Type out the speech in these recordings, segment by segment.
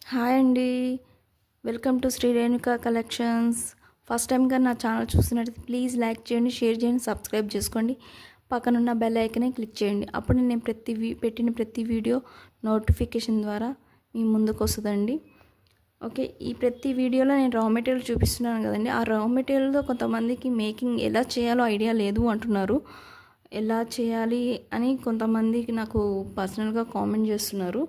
Hi అండి. Welcome to Sri Renuka collections. First టైంగా నా ఛానల్ చూస్తున్నట్లయితే ప్లీజ్ లైక్ చేయండి, షేర్ చేయండి, సబ్స్క్రైబ్ చేసుకోండి. పక్కనున్న బెల్ ఐకనే క్లిక్ చేయండి. అప్పుడు నేను పెట్టిన ప్రతి వీడియో నోటిఫికేషన్ ద్వారా మీ ముందుకు వస్తుందండి. ఓకే, ఈ ప్రతి వీడియోలో నేను రా మెటీరియల్ చూపిస్తున్నాను కదండి. ఆ రా మెటీరియల్తో కొంతమందికి మేకింగ్ ఎలా చేయాలో ఐడియా లేదు అంటున్నారు. ఎలా చేయాలి అని కొంతమందికి నాకు పర్సనల్గా కామెంట్ చేస్తున్నారు.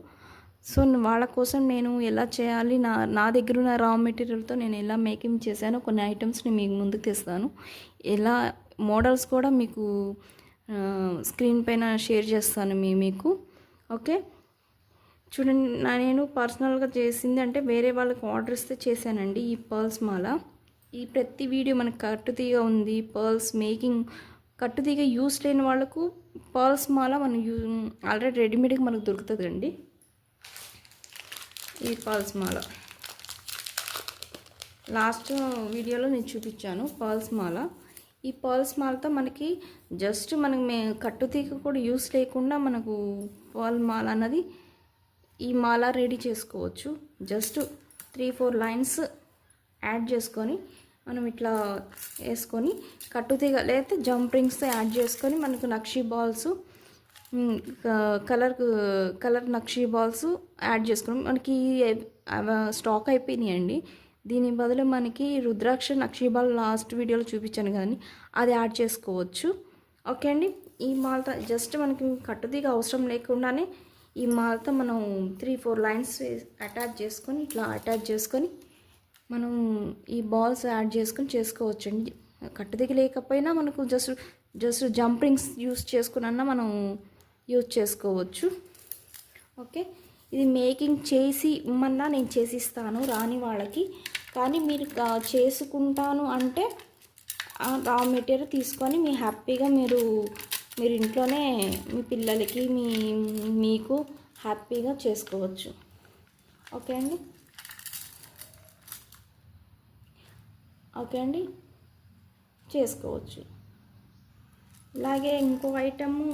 సో వాళ్ళ కోసం నేను ఎలా చేయాలి, నా దగ్గర ఉన్న రా మెటీరియల్తో నేను ఎలా మేకింగ్ చేశానో కొన్ని ఐటమ్స్ని మీకు ముందుకు తెస్తాను. ఎలా మోడల్స్ కూడా మీకు స్క్రీన్ పైన షేర్ చేస్తాను మీకు. ఓకే, చూడండి, నేను పర్సనల్గా చేసింది అంటే వేరే వాళ్ళకి ఆర్డర్ ఇస్తే చేశానండి. ఈ పర్ల్స్ మాల, ఈ ప్రతి వీడియో మనకు కట్టుతీగ ఉంది, పర్ల్స్ మేకింగ్, కట్టుతీగ యూస్ లేని వాళ్ళకు పర్ల్స్ మాల మనం ఆల్రెడీ రెడీమేడ్గా మనకు దొరుకుతుందండి. ఈ పర్ల్స్ మాల లాస్ట్ వీడియోలో నేను చూపించాను. పర్ల్స్ మాల, ఈ పర్ల్స్ మాలతో మనకి జస్ట్ మనకి కట్టుతీగ కూడా యూస్ లేకుండా మనకు పర్ల్ మాల అన్నది ఈ మాల రెడీ చేసుకోవచ్చు. జస్ట్ 3-4 లైన్స్ యాడ్ చేసుకొని మనం ఇట్లా వేసుకొని కట్టుతీగ లేకపోతే జంప్రింగ్స్తో యాడ్ చేసుకొని మనకు nakshi balls, colour nakshi balls add చేసుకుని మనకి స్టాక్ అయిపోయినాయండి. దీని బదులు మనకి రుద్రాక్ష నక్షీ బాల్ లాస్ట్ వీడియోలో చూపించాను కదండి, అది యాడ్ చేసుకోవచ్చు. ఓకే అండి, ఈ మాలతో జస్ట్ మనకి కట్టుతీగ అవసరం లేకుండానే ఈ మాలతో మనం 3-4 లైన్స్ అటాచ్ చేసుకొని ఇట్లా అటాచ్ చేసుకొని మనం ఈ బాల్స్ యాడ్ చేసుకొని చేసుకోవచ్చండి. కట్టుతీగ లేకపోయినా మనకు జస్ట్ జంప్రింగ్స్ యూస్ చేసుకున్నా మనం యూజ్ చేసుకోవచ్చు. ఓకే, ఇది మేకింగ్ చేసి ఇమ్మన్నా నేను చేసిస్తాను రాని వాళ్ళకి. కానీ మీరు చేసుకుంటాను అంటే రా మెటీరియల్ తీసుకొని మీ హ్యాపీగా మీరు ఇంట్లోనే మీ పిల్లలకి మీకు హ్యాపీగా చేసుకోవచ్చు. ఓకే అండి, చేసుకోవచ్చు. అలాగే ఇంకో ఐటము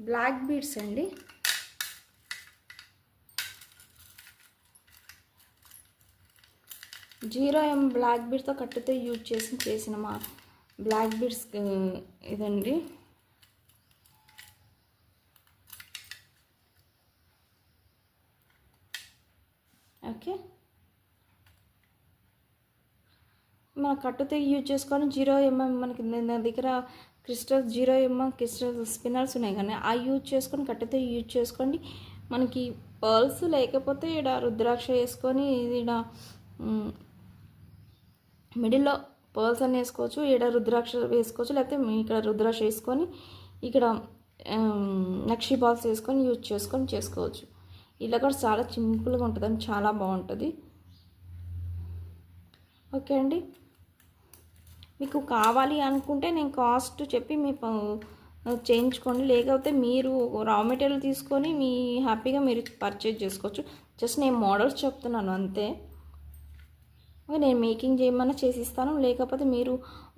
బ్లాక్ బీడ్స్ అండి. జీరో ఎం బ్లాక్ బీడ్స్తో కట్టుతో యూజ్ చేసిన మా బ్లాక్ బీడ్స్ ఇదండి. ఓకే, మన కట్టుతో యూజ్ చేసుకొని 0mm మనకి నా దగ్గర క్రిస్టల్ 0mm క్రిస్టల్ స్పిన్నర్స్ ఉన్నాయి కానీ ఆ యూజ్ చేసుకొని కట్టుతో యూజ్ చేసుకోండి. మనకి పర్ల్స్ లేకపోతే ఇక్కడ రుద్రాక్ష వేసుకొని ఇక్కడ మిడిల్లో పర్ల్స్ అని వేసుకోవచ్చు, ఇక్కడ రుద్రాక్ష వేసుకోవచ్చు, లేకపోతే ఇక్కడ రుద్రాక్ష వేసుకొని ఇక్కడ నక్షీ బాల్స్ వేసుకొని యూజ్ చేసుకొని చేసుకోవచ్చు. ఇలా కూడా చాలా సింపుల్గా ఉంటుందండి, చాలా బాగుంటుంది. ఓకే అండి, మీకు కావాలి అనుకుంటే నేను కాస్ట్ చెప్పి చేయించుకోండి, లేకపోతే మీరు రా మెటీరియల్ తీసుకొని మీ హ్యాపీగా మీరు పర్చేజ్ చేసుకోవచ్చు. జస్ట్ నేను మోడల్స్ చెప్తున్నాను అంతే. నేను మేకింగ్ చేయమన్నా చేసిస్తాను, లేకపోతే మీరు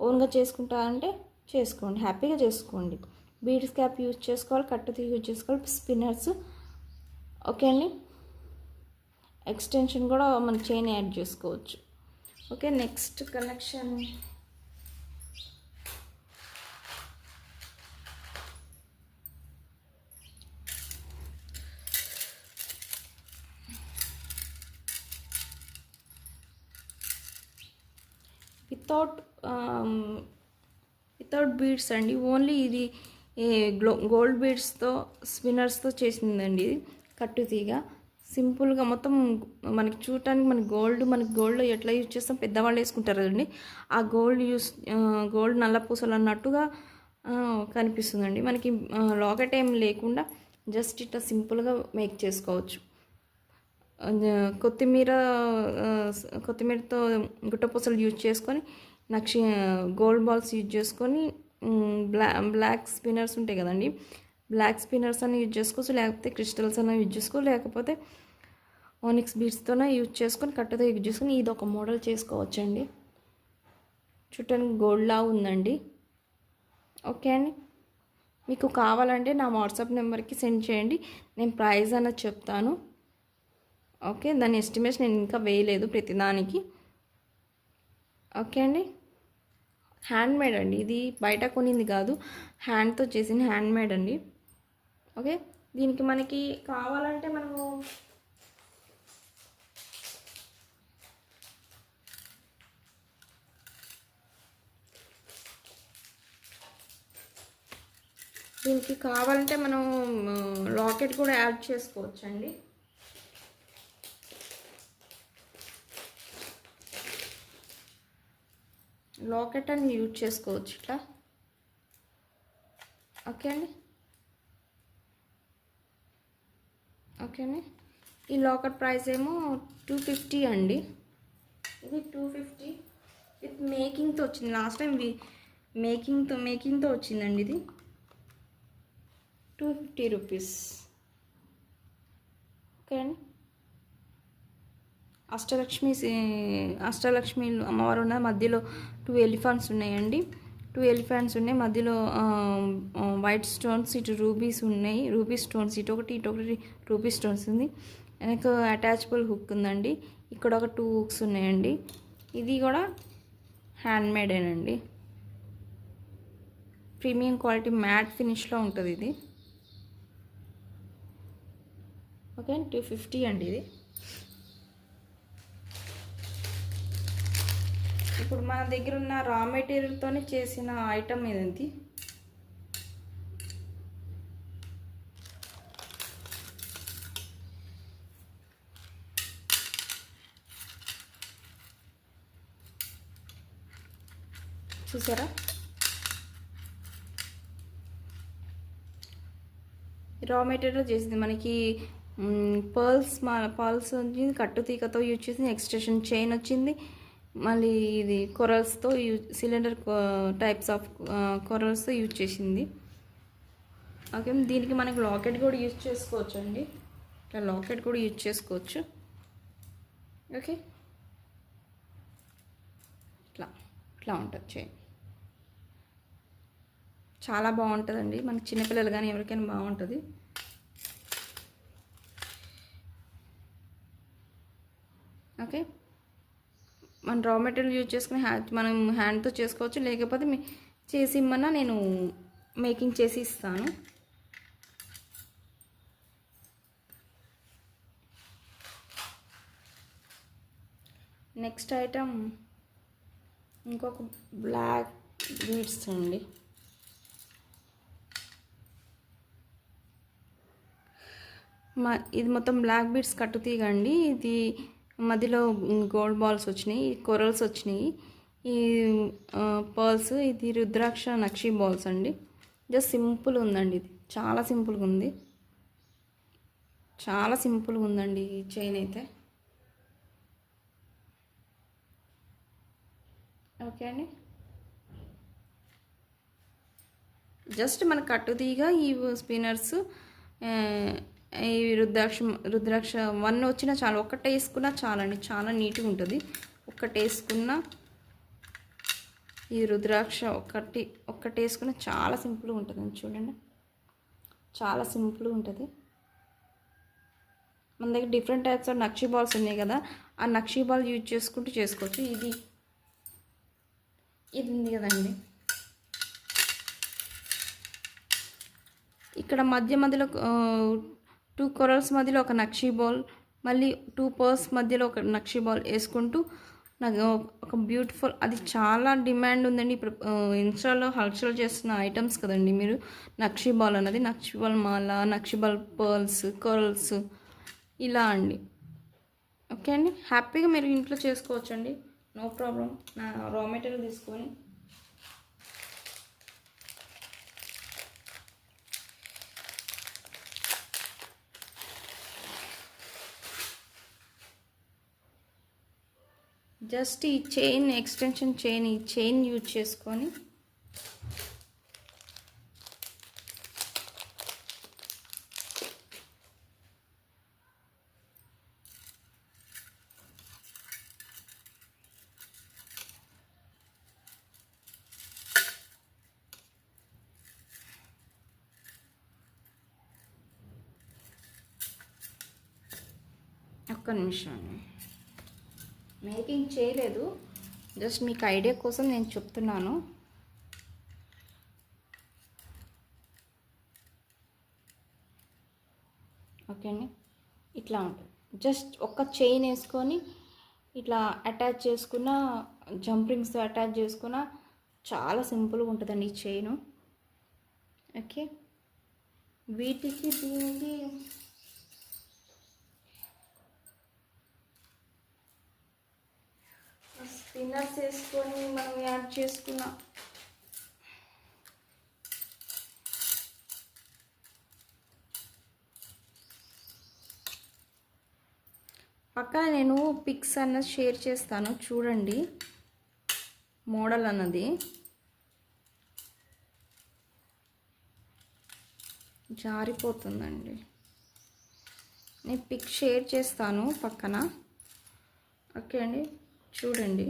ఓన్గా చేసుకుంటారంటే చేసుకోండి, హ్యాపీగా చేసుకోండి. బీడ్స్ క్యాప్ యూజ్ చేసుకోవాలి, కట్టుతీ యూజ్ చేసుకోవాలి, స్పిన్నర్స్. ఓకే అండి, ఎక్స్టెన్షన్ కూడా మన చైన్ యాడ్ చేసుకోవచ్చు. Okay, next collection without beads అండి. ఓన్లీ ఇది గోల్డ్ బీడ్స్తో స్పిన్నర్స్తో చేసిందండి. ఇది కట్టుతీగ సింపుల్గా మొత్తం మనకి చూడటానికి మనకి గోల్డ్ ఎట్లా యూజ్ చేస్తాం, పెద్దవాళ్ళు వేసుకుంటారు కదండి, ఆ గోల్డ్ నల్ల పూసలు అన్నట్టుగా కనిపిస్తుందండి. మనకి లాకెట్ ఏం లేకుండా జస్ట్ ఇట్లా సింపుల్గా మేక్ చేసుకోవచ్చు. కొత్తిమీరతో గుట్టపూసలు యూజ్ చేసుకొని గోల్డ్ బాల్స్ యూజ్ చేసుకొని బ్లాక్ స్పిన్నర్స్ ఉంటాయి కదండి, బ్లాక్ స్పిన్నర్స్ అని యూజ్ చేసుకోవచ్చు, లేకపోతే క్రిస్టల్స్ అన్న యూజ్ చేసుకోవచ్చు, లేకపోతే ఓనిక్స్ బీడ్స్తోనే యూజ్ చేసుకొని కట్టుతో యూజ్ చేసుకొని ఇది ఒక మోడల్ చేసుకోవచ్చండి. చుట్టని గోల్డ్లా ఉందండి. ఓకే అండి, మీకు కావాలంటే నా వాట్సాప్ నెంబర్కి సెండ్ చేయండి, నేను ప్రైస్ అన్నది చెప్తాను. ఓకే, దాని ఎస్టిమేషన్ నేను ఇంకా వేయలేదు ప్రతిదానికి. ఓకే అండి, హ్యాండ్మేడ్ అండి ఇది, బయట కొనింది కాదు, హ్యాండ్తో చేసిన హ్యాండ్మేడ్ అండి. ఓకే, దీనికి మనకి కావాలంటే మనము మనం లాకెట్ కూడా యాడ్ చేసుకోవచ్చండి. లాకెట్ అని యూజ్ చేసుకోవచ్చు ఇట్లా. ఓకే అండి, ఓకే అండి, ఈ లాకెట్ ప్రైస్ ఏమో 250 అండి. ఇది 250 విత్ మేకింగ్తో వచ్చింది. లాస్ట్ టైం మేకింగ్తో వచ్చిందండి. ఇది 250 రూపీస్. ఓకే అండి, అష్టలక్ష్మి అమ్మవారు ఉన్న మధ్యలో 2 ఎలిఫెంట్స్ ఉన్నాయండి. 2 ఎలిఫెంట్స్ ఉన్నాయి మధ్యలో. వైట్ స్టోన్స్, ఇటు రూబీస్ ఉన్నాయి. రూబీ స్టోన్స్ ఇటొకటి రూబీ స్టోన్స్ ఉంది. వెనక అటాచబుల్ హుక్ ఉందండి. ఇక్కడ ఒక 2 హుక్స్ ఉన్నాయండి. ఇది కూడా హ్యాండ్మేడేనండి. ప్రీమియం క్వాలిటీ మ్యాట్ ఫినిష్లో ఉంటుంది ఇది. ఓకే, 250 అండి ఇది. ఇప్పుడు మన దగ్గర ఉన్న రా మెటీరియల్తోనే చేసిన ఐటమ్ ఇది. చూసారా, రా మెటీరియల్ చేసింది మనకి. పర్ల్స్ వచ్చింది, కట్టు తీగతో యూజ్ చేసింది. ఎక్స్టెన్షన్ చైన్ వచ్చింది. మళ్ళీ ఇది కొరల్స్తో సిలిండర్ టైప్స్ ఆఫ్ కొరల్స్తో యూజ్ చేసింది. ఓకే, దీనికి మనకి లాకెట్ కూడా యూజ్ చేసుకోవచ్చు అండి. ఇట్లా లాకెట్ కూడా యూజ్ చేసుకోవచ్చు. ఓకే, ఇట్లా ఉంటుంది చైన్. చాలా బాగుంటుందండి, మనకి చిన్నపిల్లలు కానీ ఎవరికైనా బాగుంటుంది. ఓకే, మన రా మెటీరియల్ యూజ్ చేసుకుని మనం హ్యాండ్తో చేసుకోవచ్చు, లేకపోతే చేసి ఇమ్మన్నా నేను మేకింగ్ చేసి ఇస్తాను. నెక్స్ట్ ఐటమ్ ఇంకొక బ్లాక్ బీడ్స్ అండి. ఇది మొత్తం బ్లాక్ బీడ్స్ కట్టు తీగండి. ఇది మధ్యలో గోల్డ్ బాల్స్ వచ్చినాయి, కొరల్స్ వచ్చినాయి. ఈ పర్ల్స్, ఇది రుద్రాక్ష నక్షి బాల్స్ అండి. జస్ట్ సింపుల్ ఉందండి, ఇది చాలా సింపుల్గా ఉంది. చాలా సింపుల్గా ఉందండి ఈ చైన్ అయితే. ఓకే అండి, జస్ట్ మన కట్టుతీగా ఈ స్పిన్నర్స్, ఈ రుద్రాక్ష 1 వచ్చినా చాలు. ఒక్కటే వేసుకున్నా చాలండి, చాలా నీట్గా ఉంటుంది. ఒక్కటే వేసుకున్నా ఈ రుద్రాక్ష ఒక్కటే వేసుకున్నా చాలా సింపుల్గా ఉంటుందండి. చూడండి, చాలా సింపుల్గా ఉంటుంది. మన దగ్గర different types of nakshi balls ఉన్నాయి కదా, ఆ నక్షి బాల్ యూజ్ చేసుకుంటూ చేసుకోవచ్చు. ఇది ఉంది కదండి, ఇక్కడ మధ్యలో 2 కొరల్స్ మధ్యలో ఒక నక్షి బాల్, మళ్ళీ 2 పర్ల్స్ మధ్యలో ఒక నక్షి బాల్ వేసుకుంటూ నాకు ఒక బ్యూటిఫుల్, అది చాలా డిమాండ్ ఉందండి ఇప్పుడు. ఇన్స్టాలో హల్చల్ చేస్తున్న ఐటమ్స్ కదండి మీరు. నక్షి బాల్ అన్నది, నక్షి బాల్ మాల, నక్షి బాల్ పర్ల్స్, కొరల్స్ ఇలా అండి. ఓకే అండి, హ్యాపీగా మీరు ఇంట్లో చేసుకోవచ్చండి, నో ప్రాబ్లం. నా రా మెటీరియల్ తీసుకొని జస్ట్ ఈ చైన్, ఎక్స్టెన్షన్ చైన్, ఈ చైన్ యూజ్ చేసుకొని నిమిషం, మేకింగ్ చేయలేదు, జస్ట్ మీకు ఐడియా కోసం నేను చెప్తున్నాను. ఓకే అండి, ఇట్లా ఉంటుంది. జస్ట్ ఒక చైన్ వేసుకొని ఇట్లా అటాచ్ చేసుకున్న, జంపింగ్స్తో అటాచ్ చేసుకున్న, చాలా సింపుల్గా ఉంటుందండి ఈ చైను. ఓకే, వీటికి దీనికి స్పిన్నర్స్ వేసుకొని మనం యాడ్ చేసుకున్న పక్కన నేను పిక్స్ అన్నది షేర్ చేస్తాను, చూడండి మోడల్ అన్నది. జారిపోతుందండి, నేను పిక్ షేర్ చేస్తాను పక్కన. ఓకే అండి, చూడండి.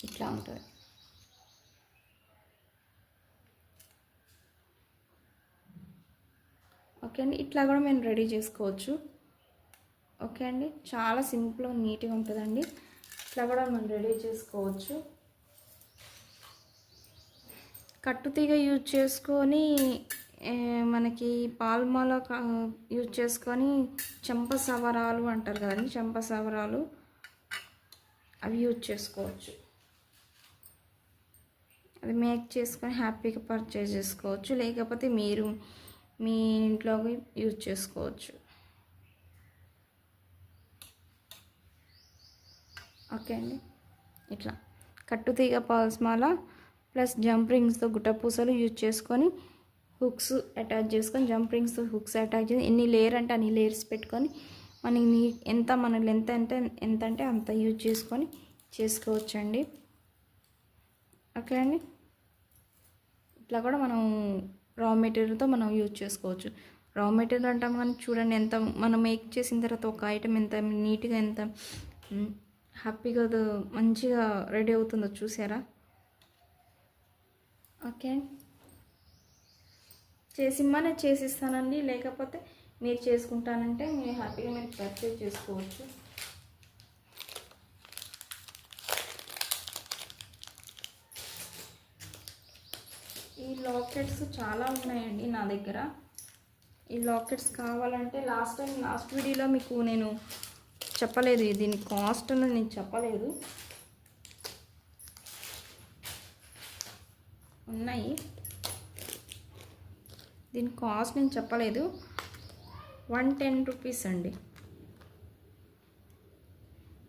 ఇట్లా ఉంటుంది. ఓకే అండి, ఇట్లా కూడా మేము రెడీ చేసుకోవచ్చు. ఓకే అండి, చాలా సింపుల్గా నీట్గా ఉంటుందండి. ఇట్లా కూడా మనం రెడీ చేసుకోవచ్చు. కట్టుతీగ యూజ్ చేసుకొని మనకి పాల్మాల యూజ్ చేసుకొని చెంప సవరాలు అంటారు కదండి, చెంప సవరాలు అవి యూజ్ చేసుకోవచ్చు. అది మేక్ చేసుకొని హ్యాపీగా పర్చేజ్ చేసుకోవచ్చు, లేకపోతే మీరు మీ ఇంట్లోకి యూజ్ చేసుకోవచ్చు. ఓకే అండి, ఇట్లా కట్టుతీగ పాల్స్మాల ప్లస్ జంప్ రింగ్స్తో గుట్టపూసలు యూజ్ చేసుకొని హుక్స్ అటాచ్ చేసుకొని, జంప్ రింగ్స్తో హుక్స్ అటాచ్ చేసి ఎన్ని లేయర్ అంటే అన్ని లేయర్స్ పెట్టుకొని మనకి ఎంత మన లెంత్ ఎంత అంటే అంత యూజ్ చేసుకొని చేసుకోవచ్చండి. ఓకే అండి, ఇట్లా కూడా మనం రా మెటీరియల్తో మనం యూజ్ చేసుకోవచ్చు. రా మెటీరియల్ అంటాం కానీ చూడండి ఎంత మనం మేక్ చేసిన తర్వాత ఒక ఐటెం ఎంత నీట్గా, ఎంత హ్యాపీగా మంచిగా రెడీ అవుతుందో చూసారా. ఓకే, చేసిమ్మనే చేసిస్తానండి, లేకపోతే మీరు చేసుకుంటానంటే మీరు హ్యాపీగా మీరు పర్చేజ్ చేసుకోవచ్చు. ఈ లాకెట్స్ చాలా ఉన్నాయండి నా దగ్గర. ఈ లాకెట్స్ కావాలంటే లాస్ట్ వీడియోలో మీకు నేను చెప్పలేదు, దీని కాస్ట్ అనేది నేను చెప్పలేదు. ఉన్నాయి, దీని కాస్ట్ నేను చెప్పలేదు. 110 రూపీస్ అండి.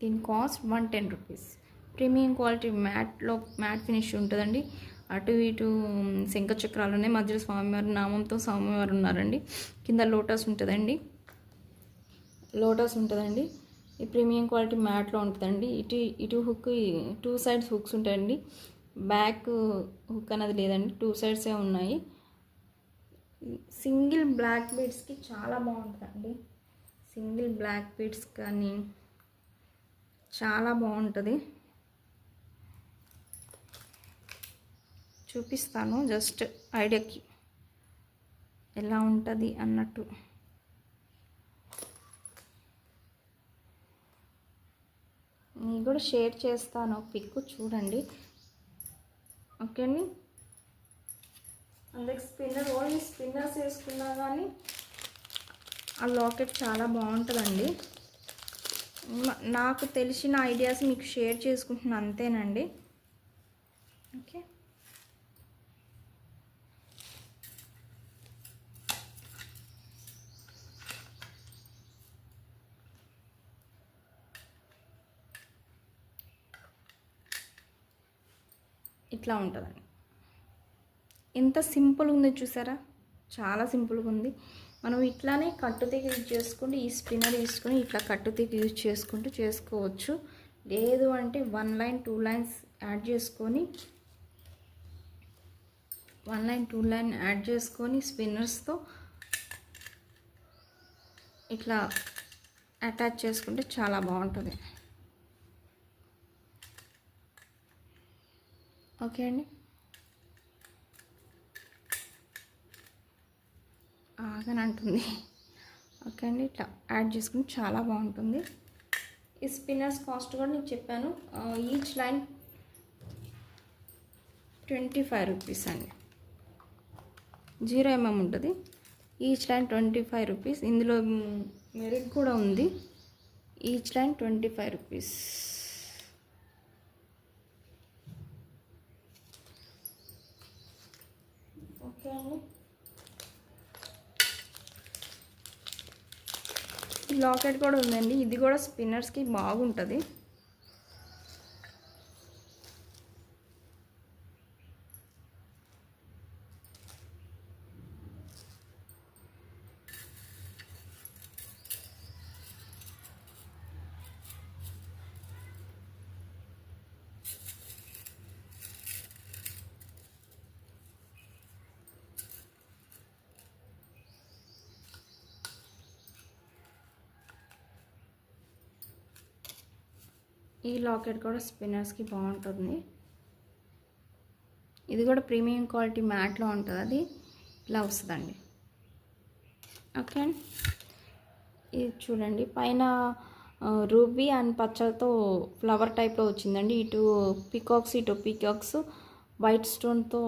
దీని cost 110 rupees. Premium quality matte finish ఉంటుందండి. అటు ఇటు శంఖ చక్రాలు ఉన్నాయి, మధ్యలో స్వామివారి నామంతో స్వామివారు ఉన్నారండి. కింద లోటస్ ఉంటుందండి. ఈ ప్రీమియం క్వాలిటీ మ్యాట్లో ఉంటుందండి. ఇటు హుక్, 2 సైడ్స్ హుక్స్ ఉంటాయండి. బ్యాక్ హుక్ అనేది లేదండి, 2 సైడ్సే ఉన్నాయి. సింగిల్ బ్లాక్ బీడ్స్కి చాలా బాగుంటుందండి. సింగిల్ బ్లాక్ బీడ్స్ కానీ చాలా బాగుంటుంది. చూపిస్తాను జస్ట్ ఐడియాకి ఎలా ఉంటుంది అన్నట్టు. మీకు కూడా షేర్ చేస్తాను పిక్, చూడండి. ఓకే అండి, అందుకే ఓన్లీ స్పిన్నర్స్ వేసుకున్నా కానీ ఆ లాకెట్ చాలా బాగుంటుందండి. నాకు తెలిసిన ఐడియాస్ మీకు షేర్ చేసుకుంటున్నాను అంతేనండి. ఓకే, ఇట్లా ఉంటుందండి. ఎంత సింపుల్గా ఉంది చూసారా, చాలా సింపుల్గా ఉంది. మనం ఇట్లానే కట్టుతీగ యూజ్ చేసుకుంటూ ఈ స్పిన్నర్ తీసుకొని ఇట్లా కట్టుతీగ యూజ్ చేసుకుంటూ చేసుకోవచ్చు. లేదు అంటే 1 లైన్ 2 లైన్స్ యాడ్ చేసుకొని స్పిన్నర్స్తో ఇట్లా అటాచ్ చేసుకుంటే చాలా బాగుంటుంది. ఓకే అండి, ఆగని అంటుంది. ఓకే అండి, ఇట్లా యాడ్ చేసుకుని చాలా బాగుంటుంది. ఈ స్పిన్నర్స్ కాస్ట్ కూడా నేను చెప్పాను. ఈచ్ లైన్ 25 రూపీస్ అండి. 0 mm ఉంటుంది. Each line 25 rupees. ఇందులో మెరిట్ కూడా ఉంది. Each line 25 rupees. ఓకే అండి, ఈ లాకెట్ కూడా ఉందండి. ఇది కూడా స్పిన్నర్స్కి బాగుంటుంది. ఈ లాకెట్ కూడా స్పిన్నర్స్కి బాగుంటుంది. ఇది కూడా ప్రీమియం క్వాలిటీ మ్యాట్లో ఉంటుంది. అది ఇలా వస్తుందండి. ఓకే అండి, ఇది చూడండి, పైన రూబీ అండ్ పచ్చతో ఫ్లవర్ టైప్లో వచ్చిందండి. ఇటు పీకాక్స్ వైట్ స్టోన్తో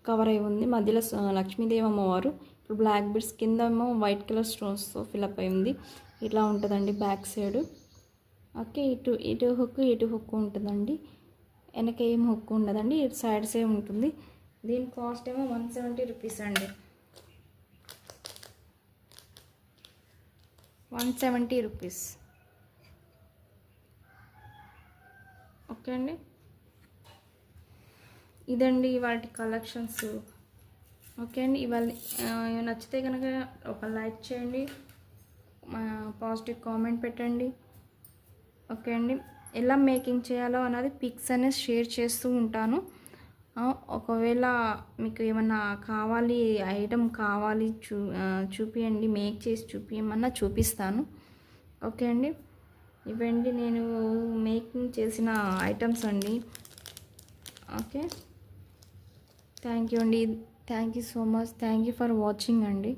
కవర్ అయి ఉంది. మధ్యలో లక్ష్మీదేవి అమ్మవారు. ఇప్పుడు బ్లాక్ బిడ్స్ కింద ఏమో వైట్ కలర్ స్టోన్స్తో ఫిల్అప్ అయి ఉంది. ఇట్లా ఉంటుందండి బ్యాక్ సైడ్. ఓకే, ఇటు హుక్ ఉంటుందండి. వెనక ఏం హుక్ ఉండదండి, ఇటు సైడ్స్ ఏమి ఉంటుంది. దీని కాస్ట్ ఏమో 170 రూపీస్ అండి. 170 రూపీస్. ఓకే అండి, ఇదండి వాటి కలెక్షన్స్. ఓకే అండి, ఇవాళ నచ్చితే కనుక ఒక లైక్ చేయండి, పాజిటివ్ కామెంట్ పెట్టండి. ఓకే అండి, ఎలా మేకింగ్ చేయాలో అన్నది పిక్స్ అనేది షేర్ చేస్తూ ఉంటాను. ఒకవేళ మీకు ఏమన్నా కావాలి, ఐటమ్ కావాలి, చూపియండి, మేక్ చేసి చూపించమన్నా చూపిస్తాను. ఓకే అండి, ఇవండి నేను మేకింగ్ చేసిన ఐటమ్స్ అండి. ఓకే, థ్యాంక్ యూ అండి. Thank you so much. Thank you for watching అండి.